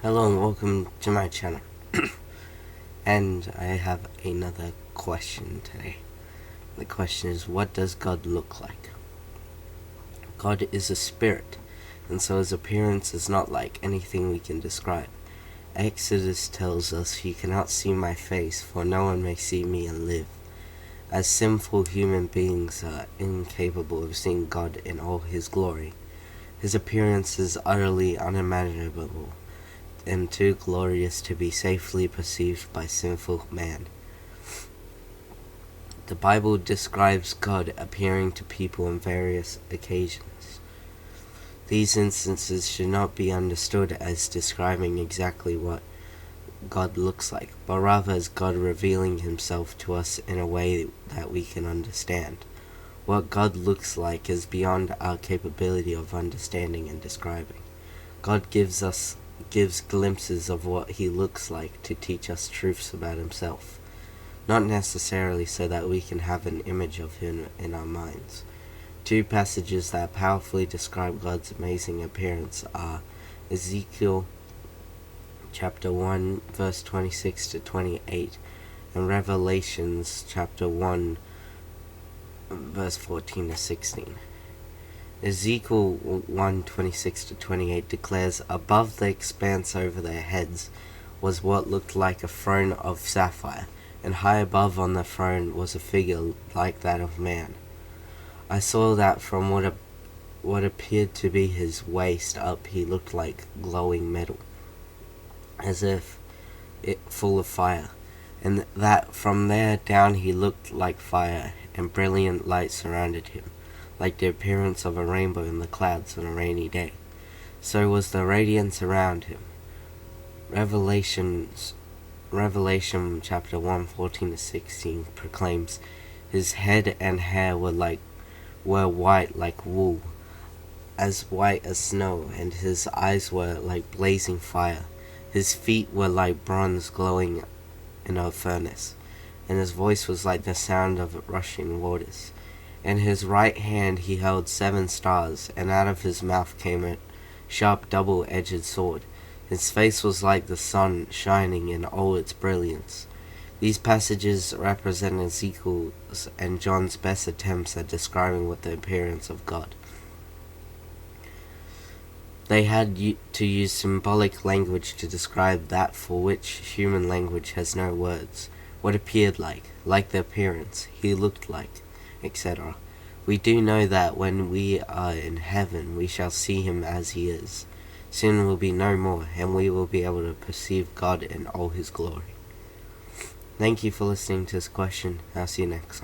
Hello and welcome to my channel. And I have another question today. The question is, what does God look like? God is a spirit, and so his appearance is not like anything we can describe. Exodus tells us, "You cannot see my face, for no one may see me and live." As sinful human beings are incapable of seeing God in all his glory, his appearance is utterly unimaginable and too glorious to be safely perceived by sinful man. The Bible describes God appearing to people on various occasions. These instances should not be understood as describing exactly what God looks like, but rather as God revealing himself to us in a way that we can understand. What God looks like is beyond our capability of understanding and describing. God gives glimpses of what he looks like to teach us truths about himself, not necessarily so that we can have an image of him in our minds. Two passages that powerfully describe God's amazing appearance are Ezekiel chapter 1 verse 26 to 28 and Revelations chapter 1 verse 14 to 16. Ezekiel 1:26 to 28 declares, "Above the expanse over their heads was what looked like a throne of sapphire, and high above on the throne was a figure like that of man. I saw that from what appeared to be his waist up he looked like glowing metal, as if it full of fire, and that from there down he looked like fire, and brilliant light surrounded him, like the appearance of a rainbow in the clouds on a rainy day. So was the radiance around him." Revelation chapter 1, 14 to 16 proclaims, "His head and hair were white like wool, as white as snow, and his eyes were like blazing fire. His feet were like bronze glowing in a furnace, and his voice was like the sound of rushing waters. In his right hand he held 7 stars, and out of his mouth came a sharp double-edged sword. His face was like the sun shining in all its brilliance." These passages represent Ezekiel's and John's best attempts at describing what the appearance of God. They had to use symbolic language to describe that for which human language has no words. What appeared like the appearance, he looked like, etc. We do know that when we are in heaven, we shall see him as he is. Sin will be no more, and we will be able to perceive God in all his glory. Thank you for listening to this question. I'll see you next time.